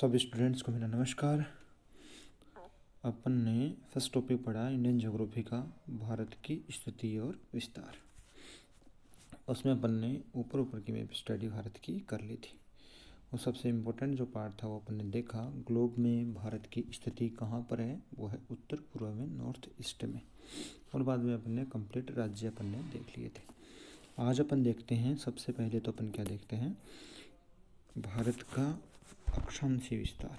सब स्टूडेंट्स को मेरा नमस्कार। अपन ने फर्स्ट टॉपिक पढ़ा इंडियन ज्योग्राफी का, भारत की स्थिति और विस्तार। उसमें अपन ने ऊपर ऊपर की मैप स्टडी भारत की कर ली थी। और सबसे इम्पोर्टेंट जो पार्ट था वो अपन ने देखा, ग्लोब में भारत की स्थिति कहाँ पर है, वो है उत्तर पूर्व में, नॉर्थ ईस्ट में। और बाद में अपन ने कंप्लीट राज्य अपन ने देख लिए थे। आज अपन देखते हैं, सबसे पहले तो अपन क्या देखते हैं, भारत का अक्षांशीय विस्तार।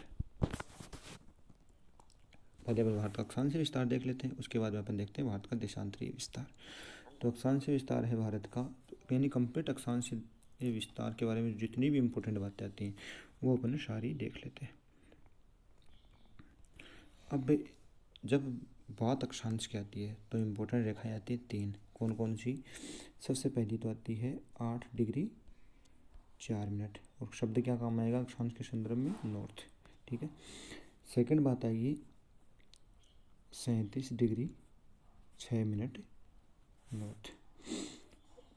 पहले अपन भारत का अक्षांशीय विस्तार देख लेते हैं, उसके बाद में अपन देखते हैं भारत का देशांतरीय विस्तार। तो अक्षांशीय विस्तार है भारत का, यानी कंप्लीट अक्षांशीय विस्तार के बारे में जितनी भी इम्पोर्टेंट बातें आती हैं वो अपन सारी देख लेते हैं। अब जब बात अक्षांश की आती है तो इम्पोर्टेंट रेखाएं आती है 3। कौन कौन सी? सबसे पहली तो आती है 8 डिग्री 4 मिनट, और शब्द क्या काम आएगा अक्षांश के संदर्भ में? नॉर्थ। ठीक है। सेकंड बात आएगी 37 डिग्री 6 मिनट नॉर्थ।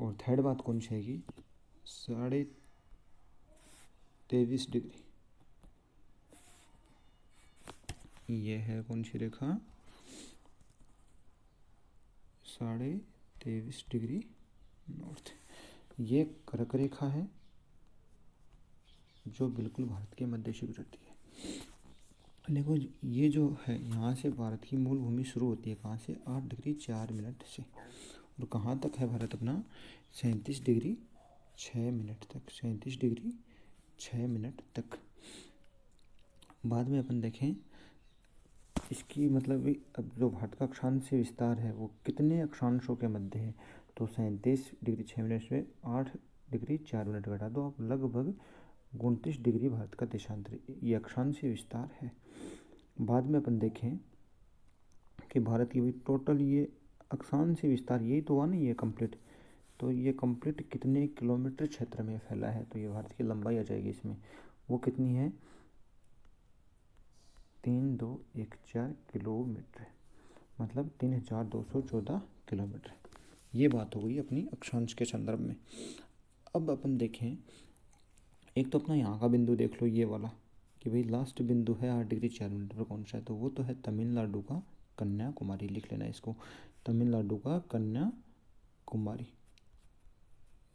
और थर्ड बात कौन सी आएगी? 23.5 डिग्री। ये है कौन सी रेखा? 23.5 डिग्री नॉर्थ। ये कर्क रेखा है जो बिल्कुल भारत के मध्य से गुजरती है। देखो ये जो है, यहाँ से भारत की मूल भूमि शुरू होती है कहाँ से? 8 डिग्री 4 मिनट से, और कहाँ तक है भारत अपना? 37 डिग्री 6 मिनट तक। 37 डिग्री 6 मिनट तक। बाद में अपन देखें इसकी मतलब अब जो भारत का अक्षांशीय विस्तार है वो कितने अक्षांशों के मध्य है? तो 37 डिग्री 6 मिनट से 8 डिग्री 4 मिनट घटा दो आप, लगभग 29 डिग्री भारत का देशांतर, ये अक्षांशीय विस्तार है। बाद में अपन देखें कि भारत की भी टोटल ये अक्षांशीय विस्तार यही तो हुआ ना, ये कंप्लीट, तो ये कंप्लीट कितने किलोमीटर क्षेत्र में फैला है? तो ये भारत की लंबाई आ जाएगी इसमें, वो कितनी है? 3214 किलोमीटर, मतलब 3214 किलोमीटर। ये बात हो गई अपनी अक्षांश के संदर्भ में। अब अपन देखें, एक तो अपना यहाँ का बिंदु देख लो, ये वाला, कि भाई लास्ट बिंदु है 8 डिग्री 4 मिनट पर, कौन सा है? तो वो तो है तमिलनाडु का कन्याकुमारी। लिख लेना इसको, तमिलनाडु का कन्याकुमारी।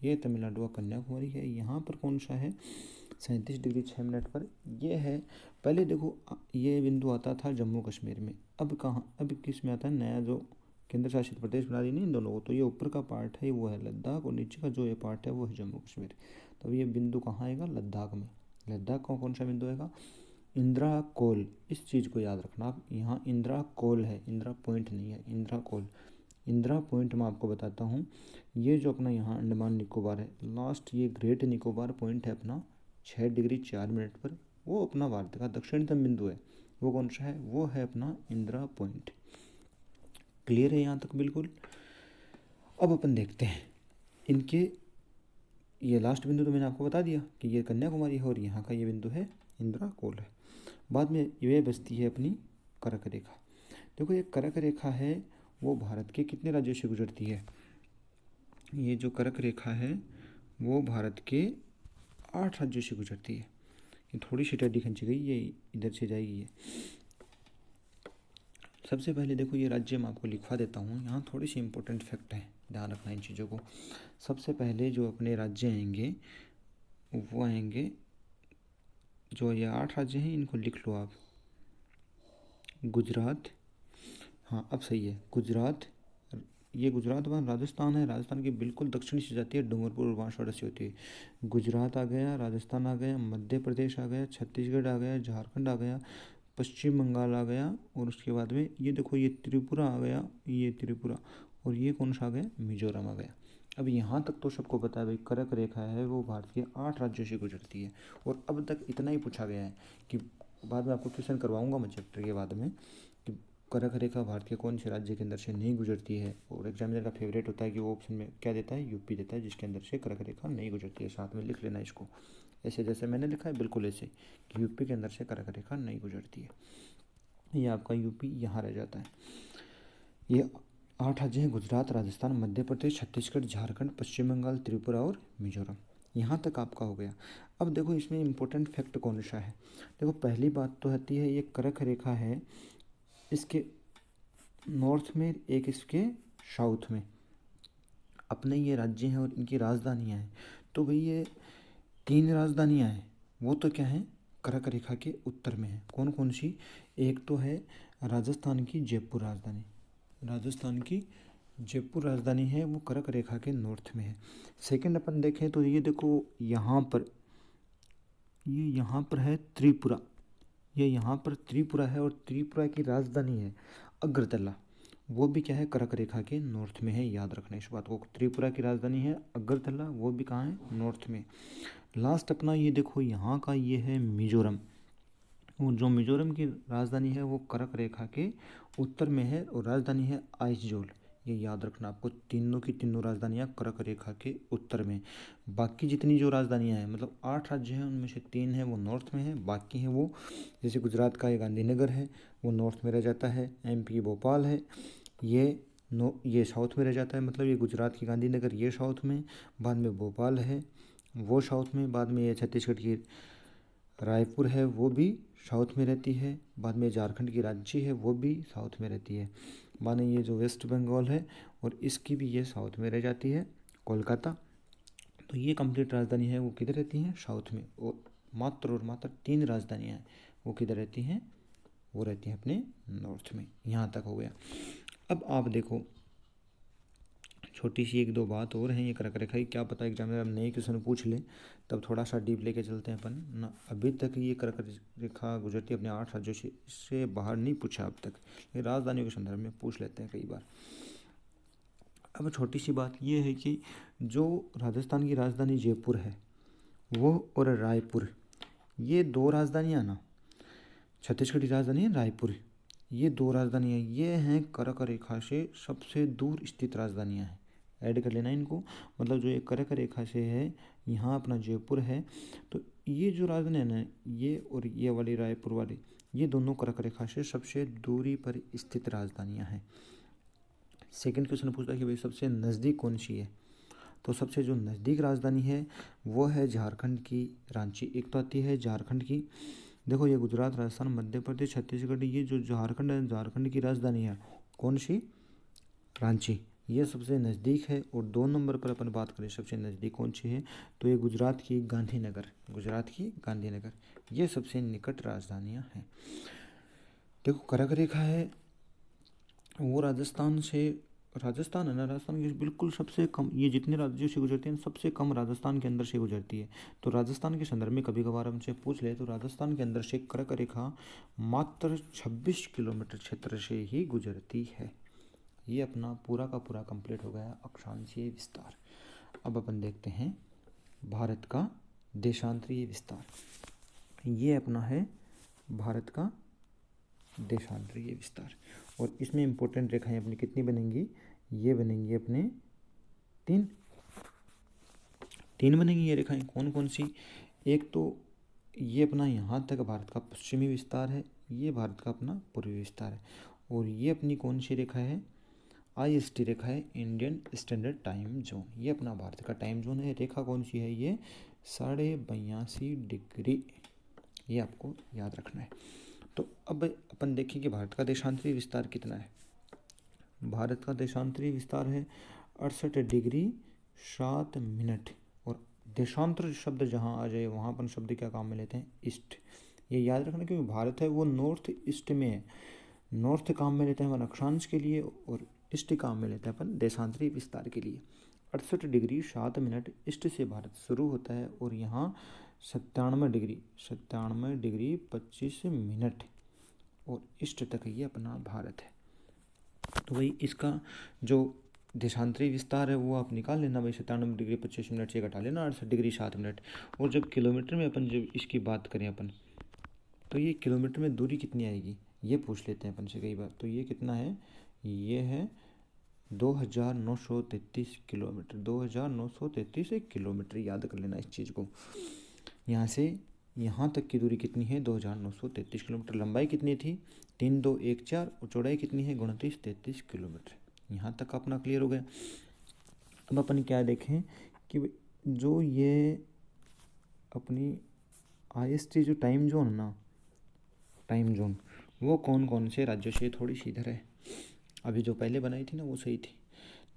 ये तमिलनाडु का कन्याकुमारी है। यहाँ पर कौन सा है? 37 डिग्री 6 मिनट पर ये है। पहले देखो ये बिंदु आता था जम्मू कश्मीर में, अब कहाँ, अब किस में आता है? नया जो केंद्र शासित प्रदेश बना दी नहीं इन दोनों को, तो ये ऊपर का पार्ट है वो है लद्दाख, और नीचे का जो ये पार्ट है वो है जम्मू कश्मीर। तो ये बिंदु कहाँ आएगा? लद्दाख में। लद्दाख का कौन सा बिंदु आएगा? इंदिरा कोल। इस चीज़ को याद रखना आप, यहाँ इंदिरा कोल है, इंदिरा पॉइंट नहीं है, इंदिरा कोल। इंदिरा पॉइंट मैं आपको बताता हूँ, ये जो अपना यहाँ अंडमान निकोबार है, लास्ट ये ग्रेट निकोबार पॉइंट है अपना 6 डिग्री 4 मिनट पर, वो अपना भारत का दक्षिणतम बिंदु है। वो कौन सा है? वो है अपना इंदिरा पॉइंट। क्लियर है यहाँ तक? बिल्कुल। अब अपन देखते हैं इनके, ये लास्ट बिंदु तो मैंने आपको बता दिया कि ये कन्याकुमारी है, और यहाँ का ये बिंदु है इंदिरा कोल है। बाद में ये बचती है अपनी कर्क रेखा। देखो ये कर्क रेखा है वो भारत के कितने राज्यों से गुजरती है? ये जो कर्क रेखा है वो भारत के 8 राज्यों से गुजरती है। ये थोड़ी सी टेढ़ी खींची गई, ये इधर से जाएगी। ये सबसे पहले देखो ये राज्य मैं आपको लिखवा देता हूँ, यहाँ थोड़ी सी इंपॉर्टेंट फैक्ट है, ध्यान रखना इन चीज़ों को। सबसे पहले जो अपने राज्य आएंगे वो आएंगे, जो ये 8 राज्य हैं इनको लिख लो आप। गुजरात, हाँ अब सही है, गुजरात, ये गुजरात वहाँ राजस्थान है, राजस्थान की बिल्कुल दक्षिणी से जाती है, डूंगरपुर और बांसवाड़ा से होती है। गुजरात आ गया, राजस्थान आ गया, मध्य प्रदेश आ गया, छत्तीसगढ़ आ गया, झारखंड आ गया, पश्चिम बंगाल आ गया, और उसके बाद में ये देखो ये त्रिपुरा आ गया, ये त्रिपुरा, और ये कौन सा आ गया? मिजोरम आ गया। अब यहाँ तक तो सबको पता है भाई, कर्क रेखा है वो भारत के 8 राज्यों से गुजरती है। और अब तक इतना ही पूछा गया है कि बाद में आपको क्वेश्चन करवाऊंगा मैं चैप्टर के बाद में, कि कर्क रेखा भारत के कौन से राज्य के अंदर से नहीं गुजरती है। और एग्जामिनर का फेवरेट होता है कि वो ऑप्शन में क्या देता है? यूपी देता है, जिसके अंदर से कर्क रेखा नहीं गुजरती है। साथ में लिख लेना इसको, ऐसे जैसे मैंने लिखा है बिल्कुल ऐसे, कि यूपी के अंदर से कर्क रेखा नहीं गुजरती है। ये आपका यूपी यहाँ रह जाता है। ये 8 राज्य हैं, गुजरात, राजस्थान, मध्य प्रदेश, छत्तीसगढ़, झारखंड, पश्चिम बंगाल, त्रिपुरा और मिजोरम। यहाँ तक आपका हो गया। अब देखो इसमें इम्पोर्टेंट फैक्ट कौन सा है। देखो पहली बात तो आती है, ये कर्क रेखा है, इसके नॉर्थ में एक इसके साउथ में अपने ये राज्य हैं और इनकी राजधानियाँ हैं। तो भाई ये 3 राजधानियाँ हैं, वो तो क्या है, कर्क रेखा के उत्तर में है। कौन कौन सी? एक तो है राजस्थान की जयपुर राजधानी, राजस्थान की जयपुर राजधानी है, वो कर्क रेखा के नॉर्थ में है। सेकंड अपन देखें तो ये देखो यहाँ पर, ये यहाँ पर है त्रिपुरा, ये यहाँ पर त्रिपुरा है और त्रिपुरा की राजधानी है अगरतला, वो भी क्या है, कर्क रेखा के नॉर्थ में है। याद रखना इस बात को, त्रिपुरा की राजधानी है अगरतला, वो भी कहाँ है, नॉर्थ में। लास्ट अपना ये देखो यहाँ का, ये है मिजोरम, वो जो मिजोरम की राजधानी है वो कर्क रेखा के उत्तर में है और राजधानी है आइजोल। ये याद रखना आपको, तीनों की तीनों राजधानियाँ कर्क रेखा के उत्तर में। बाकी जितनी जो राजधानियाँ हैं, मतलब 8 राज्य हैं, उनमें से 3 हैं वो नॉर्थ में है, बाकी हैं वो, जैसे गुजरात का ये गांधीनगर है वो नॉर्थ में रह जाता है, एमपी भोपाल है ये साउथ में रह जाता है, मतलब ये गुजरात की गांधीनगर ये साउथ में, बाद में भोपाल है वो साउथ में, बाद में ये छत्तीसगढ़ की रायपुर है वो भी साउथ में रहती है, बाद में झारखंड की रांची है वो भी साउथ में रहती है, बाद में ये जो वेस्ट बंगाल है और इसकी भी ये साउथ में रह जाती है, कोलकाता। तो ये कंप्लीट राजधानी है वो किधर रहती हैं, साउथ में। और मात्र 3 राजधानियाँ हैं वो किधर रहती हैं, वो रहती हैं अपने नॉर्थ में। यहाँ तक हो गया। अब आप देखो छोटी सी 1-2 बात और हैं ये कर्क रेखा की, क्या पता एग्जाम में अब नए क्वेश्चन पूछ ले, तब थोड़ा सा डीप लेके चलते हैं अपन ना। अभी तक ये कर्क रेखा गुजरती अपने 8 राज्यों से, इससे बाहर नहीं पूछा अब तक, ये राजधानियों के संदर्भ में पूछ लेते हैं कई बार। अब छोटी सी बात ये है कि जो राजस्थान की राजधानी जयपुर है वो और रायपुर, ये 2 राजधानियाँ ना, छत्तीसगढ़ की राजधानी है रायपुर, ये 2 राजधानियाँ ये हैं कर्क रेखा से सबसे दूर स्थित राजधानियाँ हैं। ऐड कर लेना इनको, मतलब जो ये कर्क रेखा से है, यहाँ अपना जयपुर है, तो ये जो राजधानी है ना, ये और ये वाली रायपुर वाली, ये दोनों कर्क रेखा से सबसे दूरी पर स्थित राजधानियाँ हैं। सेकंड क्वेश्चन पूछता है कि भाई सबसे नज़दीक कौन सी है, तो सबसे जो नज़दीक राजधानी है वो है झारखंड की रांची। एक तो आती है झारखंड की, देखो ये गुजरात, राजस्थान, मध्य प्रदेश, छत्तीसगढ़, ये जो झारखंड है, झारखंड की राजधानी है कौन सी, रांची, ये सबसे नज़दीक है। और 2 नंबर पर अपन बात करें सबसे नज़दीक कौन सी है, तो ये गुजरात की गांधीनगर, गुजरात की गांधीनगर, ये सबसे निकट राजधानियाँ हैं। देखो कर्क रेखा है वो राजस्थान से, राजस्थान है ना, राजस्थान की बिल्कुल सबसे कम, ये जितने राज्यों से गुजरती है सबसे कम राजस्थान के अंदर से गुजरती है। तो राजस्थान के संदर्भ में कभी कभार हमसे पूछ ले तो राजस्थान के अंदर से कर्क रेखा मात्र 26 किलोमीटर क्षेत्र से ही गुजरती है। ये अपना पूरा का पूरा कंप्लीट हो गया अक्षांशीय विस्तार। अब अपन देखते हैं भारत का देशांतरीय विस्तार। ये अपना है भारत का देशांतरीय विस्तार, और इसमें इम्पोर्टेंट रेखाएं अपनी कितनी बनेंगी, ये बनेंगी अपने 3 बनेंगी ये रेखाएं। कौन कौन सी, एक तो ये अपना यहाँ तक भारत का पश्चिमी विस्तार है, ये भारत का अपना पूर्वी विस्तार है, और ये अपनी कौन सी रेखा है, IST रेखा है, इंडियन स्टैंडर्ड टाइम जोन, ये अपना भारत का टाइम जोन है। रेखा कौन सी है, ये 82.5 डिग्री, ये आपको याद रखना है। तो अब अपन देखें कि भारत का देशांतरी विस्तार कितना है। भारत का देशांतरी विस्तार है 68 डिग्री 7 मिनट। और देशांतर शब्द जहाँ आ जाए वहाँ अपन शब्द क्या काम में लेते हैं, ईस्ट, ये याद रखना, क्योंकि भारत है वो नॉर्थ ईस्ट में है। नॉर्थ काम में लेते हैं अपन अक्षांश के लिए और ईस्ट काम में लेते हैं अपन देशांतरी विस्तार के लिए। 68 डिग्री 7 मिनट ईस्ट से भारत शुरू होता है और यहाँ 97 डिग्री 25 मिनट और ईस्ट तक ये अपना भारत है। तो भाई इसका जो देशांतरी विस्तार है वो आप निकाल लेना भाई, 97 डिग्री 25 मिनट से घटा लेना 68 डिग्री 7 मिनट। और जब किलोमीटर में अपन जब इसकी बात करें अपन, तो ये किलोमीटर में दूरी कितनी आएगी ये पूछ लेते हैं अपन से कई बार। तो ये कितना है, ये है 2933 किलोमीटर, 2933 किलोमीटर, याद कर लेना इस चीज़ को। यहाँ से यहाँ तक की दूरी कितनी है, 2933 किलोमीटर। लंबाई कितनी थी, 3214, और चौड़ाई कितनी है, 2933 किलोमीटर। यहाँ तक अपना क्लियर हो गया। अब अपन क्या देखें कि जो ये अपनी IST जो टाइम जोन ना, टाइम जोन, वो कौन कौन से राज्यों से, थोड़ी सी इधर है, अभी जो पहले बनाई थी ना वो सही थी।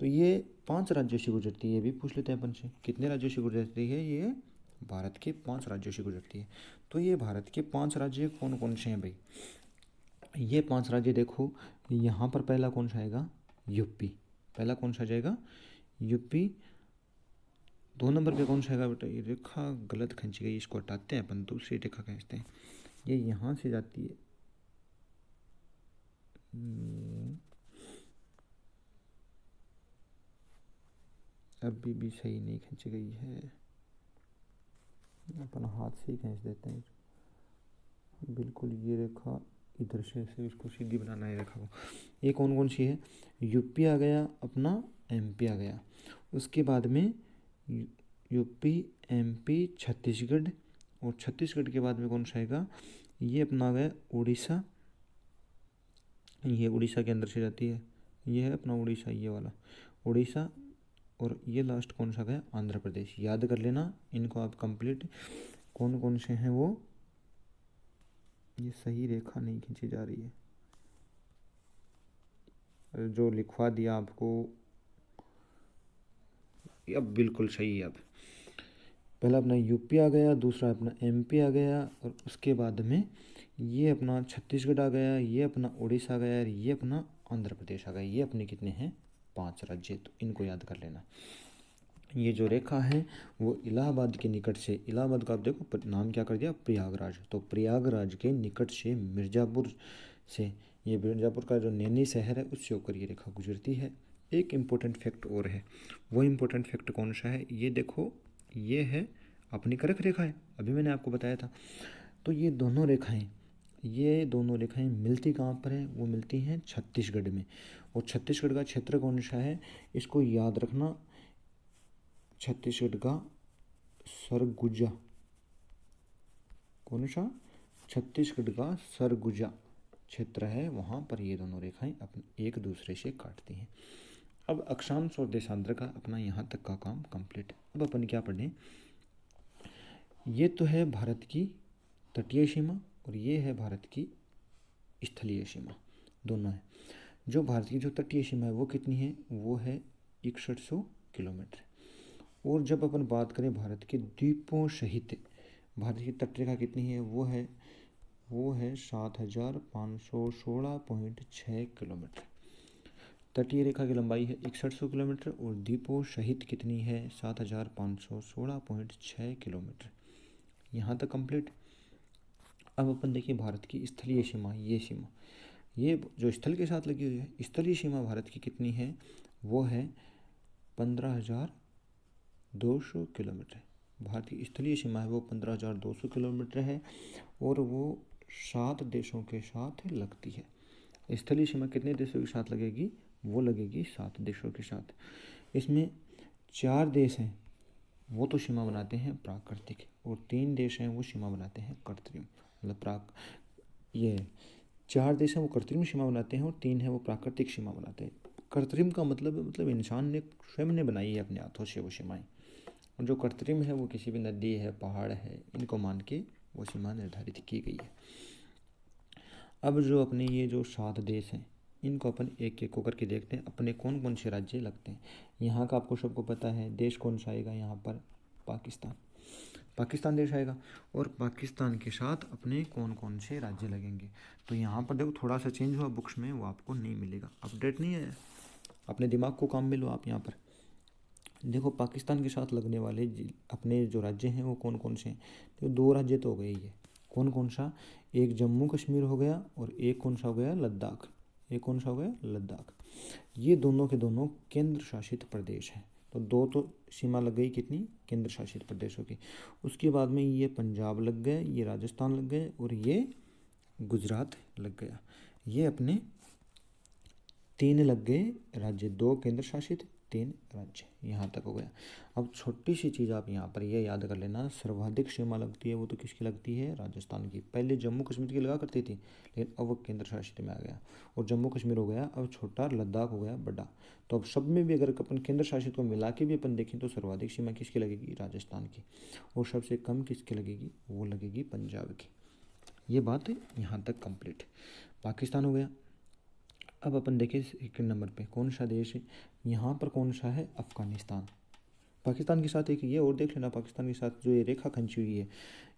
तो ये 5 राज्यों से गुजरती है, ये भी पूछ लेते हैं अपन से, कितने राज्यों से गुजरती है? ये भारत के 5 राज्यों से गुजरती है। तो ये भारत के 5 राज्य कौन कौन से हैं भाई? ये 5 राज्य देखो, यहाँ पर पहला कौन सा आएगा? यूपी। पहला कौन सा जाएगा? यूपी। 2 नंबर पे कौन सा आएगा बेटा? ये रेखा गलत खींची गई, इसको हटाते हैं अपन, दूसरी रेखा खींचते हैं। ये यहाँ से जाती है, अभी भी सही नहीं खींच गई है, अपन हाथ से ही खींच देते हैं बिल्कुल। ये रेखा इधर से ऐसे इसको सीधी बनाना है रेखा को। ये कौन कौन सी है? यूपी आ गया अपना, MP आ गया, उसके बाद में यूपी, MP, छत्तीसगढ़, और छत्तीसगढ़ के बाद में कौन सा आएगा? ये अपना आ गया उड़ीसा, ये उड़ीसा के अंदर से जाती है, ये है अपना उड़ीसा, ये वाला उड़ीसा, और ये लास्ट कौन सा गया? आंध्र प्रदेश। याद कर लेना इनको आप कंप्लीट, कौन कौन से हैं वो। ये सही रेखा नहीं खींची जा रही है, जो लिखवा दिया आपको अब बिल्कुल सही है। अब पहला अपना यूपी आ गया, दूसरा अपना MP आ गया, और उसके बाद में ये अपना छत्तीसगढ़ आ गया, ये अपना उड़ीसा आ गया, और ये अपना आंध्र प्रदेश आ गया। ये अपने कितने हैं? 5 राज्य। तो इनको याद कर लेना। ये जो रेखा है वो इलाहाबाद के निकट से, इलाहाबाद का आप देखो नाम क्या कर दिया? प्रयागराज। तो प्रयागराज के निकट से मिर्ज़ापुर से, ये मिर्ज़ापुर का जो नैनी शहर है उससे होकर ये रेखा गुजरती है। एक इम्पोर्टेंट फैक्ट और है, वो इम्पोर्टेंट फैक्ट कौन सा है? ये देखो, ये है अपनी कर्क रेखा है, अभी मैंने आपको बताया था। तो ये दोनों रेखाएं मिलती कहाँ पर हैं? वो मिलती हैं छत्तीसगढ़ में। और छत्तीसगढ़ का क्षेत्र कौन सा है? इसको याद रखना, छत्तीसगढ़ का सरगुजा। कौन सा? छत्तीसगढ़ का सरगुजा क्षेत्र है, वहाँ पर ये दोनों रेखाएं अपने एक दूसरे से काटती हैं। अब अक्षांश और देशांतर का अपना यहाँ तक का काम कंप्लीट है। अब अपन क्या पढ़ें? ये तो है भारत की तटीय सीमा, और ये है भारत की स्थलीय सीमा, दोनों है। जो भारत की जो तटीय सीमा है वो कितनी है? वो है 6100 किलोमीटर। और जब अपन बात करें भारत के द्वीपों सहित, भारत की तटरेखा कितनी है? वो है 7516.6 किलोमीटर। तटीय रेखा की लंबाई है 6100 किलोमीटर, और द्वीपों सहित कितनी है? 7516.6 किलोमीटर। यहाँ तक कंप्लीट। अब अपन देखिए भारत की स्थलीय सीमा, ये सीमा, ये जो स्थल के साथ लगी हुई है, स्थलीय सीमा भारत की कितनी है? वो है 15,200 किलोमीटर। भारत की स्थलीय सीमा है वो 15,200 किलोमीटर है, और वो 7 देशों के साथ लगती है। स्थलीय सीमा कितने देशों के साथ लगेगी? वो लगेगी 7 देशों के साथ। इसमें 4 देश हैं वो तो सीमा बनाते हैं प्राकृतिक, और 3 देश हैं वो सीमा बनाते हैं कृत्रिम। मतलब ये 4 देश हैं वो कृत्रिम सीमा बनाते हैं, और 3 है वो प्राकृतिक सीमा बनाते हैं। कृत्रिम का मतलब इंसान ने स्वयं ने बनाई है अपने हाथों से वो सीमाएं, और जो कृत्रिम है वो किसी भी नदी है, पहाड़ है, इनको मान के वो सीमा निर्धारित की गई है। अब जो अपने ये जो 7 देश हैं इनको अपन एक एक होकर के देखते हैं, अपने कौन कौन से राज्य लगते हैं। यहाँ का आपको सबको पता है, देश कौन सा आएगा यहाँ पर? पाकिस्तान देश आएगा, और पाकिस्तान के साथ अपने कौन कौन से राज्य लगेंगे। तो यहाँ पर देखो थोड़ा सा चेंज हुआ बुक्स में, वो आपको नहीं मिलेगा, अपडेट नहीं है, अपने दिमाग को काम में लो आप। यहाँ पर देखो पाकिस्तान के साथ लगने वाले अपने जो राज्य हैं वो कौन कौन से हैं? तो 2 राज्य तो हो गए ही है, कौन कौन सा? एक जम्मू कश्मीर हो गया, और एक कौन सा हो गया? लद्दाख। एक कौन सा हो गया? लद्दाख। ये दोनों के दोनों केंद्र शासित प्रदेश हैं। तो 2 तो सीमा लग गई कितनी? केंद्र शासित प्रदेशों की। उसके बाद में ये पंजाब लग गए, ये राजस्थान लग गए, और ये गुजरात लग गया। ये अपने 3 लग गए राज्य, 2 केंद्र शासित, 3 राज्य, यहाँ तक हो गया। अब छोटी सी चीज़ आप यहाँ पर ये याद कर लेना, सर्वाधिक सीमा लगती है वो तो किसकी लगती है, राजस्थान की। पहले जम्मू कश्मीर की लगा करती थी, लेकिन अब वो केंद्र शासित में आ गया और जम्मू कश्मीर हो गया अब छोटा, लद्दाख हो गया बड़ा। तो अब सब में भी अगर अपन केंद्र शासित को मिला के भी अपन देखें तो सर्वाधिक सीमा किसकी लगेगी, राजस्थान की, और सबसे कम किसकी लगेगी, वो लगेगी पंजाब की। ये बात यहाँ तक कंप्लीट। पाकिस्तान हो गया। अब अपन देखें सेकंड नंबर पे कौन सा देश है, यहाँ पर कौन सा है, अफगानिस्तान। पाकिस्तान के साथ एक ये और देख लेना, पाकिस्तान के साथ जो ये रेखा खींची हुई है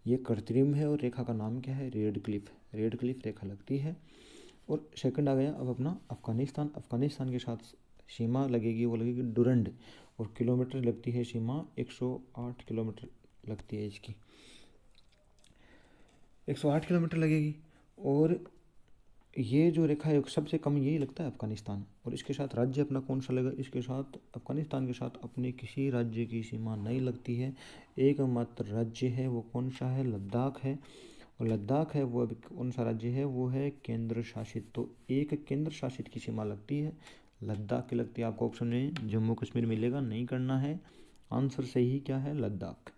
ये कृत्रिम है और रेखा का नाम क्या है, रेड क्लिफ। रेड क्लिफ रेखा लगती है। और सेकंड आ गया अब अपना अफगानिस्तान। अफगानिस्तान के साथ सीमा लगेगी, वो लगेगी डुरंड, और किलोमीटर लगती है सीमा 108 किलोमीटर लगती है इसकी, 108 किलोमीटर लगेगी। और ये जो रेखा है सबसे कम यही लगता है अफगानिस्तान। और इसके साथ राज्य अपना कौन सा लगेगा, इसके साथ अफगानिस्तान के साथ अपने किसी राज्य की सीमा नहीं लगती है। एकमात्र राज्य है वो कौन सा है, लद्दाख है। और लद्दाख है वो अभी कौन सा राज्य है, वो है केंद्र शासित। तो एक केंद्र शासित की सीमा लगती है, लद्दाख की लगती है। आपको ऑप्शन में जम्मू कश्मीर मिलेगा, नहीं करना है, आंसर सही क्या है, लद्दाख।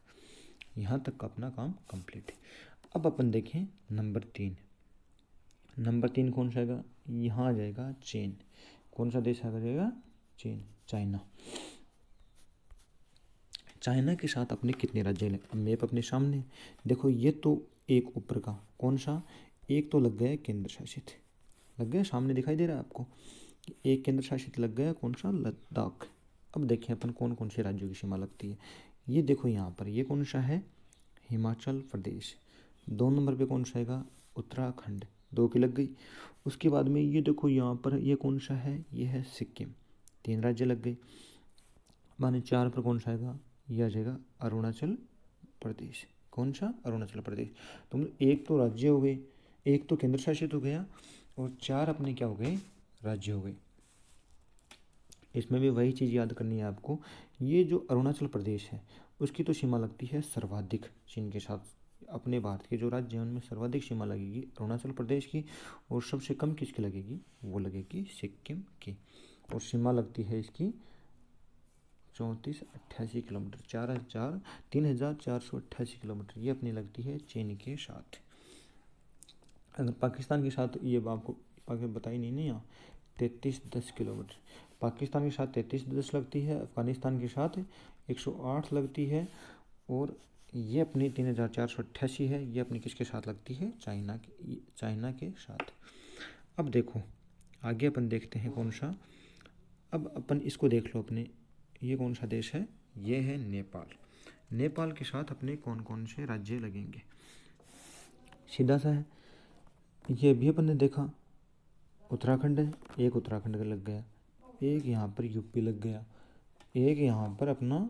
यहाँ तक का अपना काम कंप्लीट है। अब अपन देखें नंबर 3। नंबर 3 कौन सा आएगा, यहाँ आ जाएगा चीन। कौन सा देश आ जाएगा, चीन, चाइना। चाइना के साथ अपने कितने राज्य हैं, अब मैप अपने सामने देखो। ये तो एक ऊपर का कौन सा, एक तो लग गया केंद्र शासित, लग गया सामने दिखाई दे रहा है आपको, एक केंद्र शासित लग गया कौन सा, लद्दाख। अब देखें अपन कौन कौन से राज्यों की सीमा लगती है। ये देखो यहाँ पर ये कौन सा है, हिमाचल प्रदेश। 2 नंबर पे कौन सा आएगा, उत्तराखंड, 2 की लग गई। उसके बाद में ये देखो यहाँ पर ये कौन सा है, ये है सिक्किम, 3 राज्य लग गए। माने 4 पर कौन सा आएगा, ये आ जाएगा अरुणाचल प्रदेश। कौन सा, अरुणाचल प्रदेश। तो मतलब एक तो राज्य हो गए, एक तो केंद्र शासित हो गया, और 4 अपने क्या हो गए, राज्य हो गए। इसमें भी वही चीज़ याद करनी है आपको, ये जो अरुणाचल प्रदेश है उसकी तो सीमा लगती है सर्वाधिक चीन के साथ। अपने भारत के जो राज्य हैं उनमें सर्वाधिक सीमा लगेगी अरुणाचल प्रदेश की, और सबसे कम किसकी लगेगी, वो लगेगी सिक्किम की। और सीमा लगती है इसकी 3488 किलोमीटर, 3488 किलोमीटर ये अपनी लगती है चीन के साथ। अगर पाकिस्तान के साथ ये आपको आगे बताई नहीं यहाँ 3310 किलोमीटर, पाकिस्तान के साथ 3310 लगती है, अफगानिस्तान के साथ 108 लगती है, और ये अपनी 3488 है, ये अपनी किसके साथ लगती है, चाइना के साथ। अब देखो आगे अपन देखते हैं कौन सा, अब अपन इसको देख लो अपने, ये कौन सा देश है, ये है नेपाल। नेपाल के साथ अपने कौन कौन से राज्य लगेंगे, सीधा सा है, ये भी अपन ने देखा, उत्तराखंड है, एक उत्तराखंड का लग गया, एक यहाँ पर यूपी लग गया, एक यहाँ पर अपना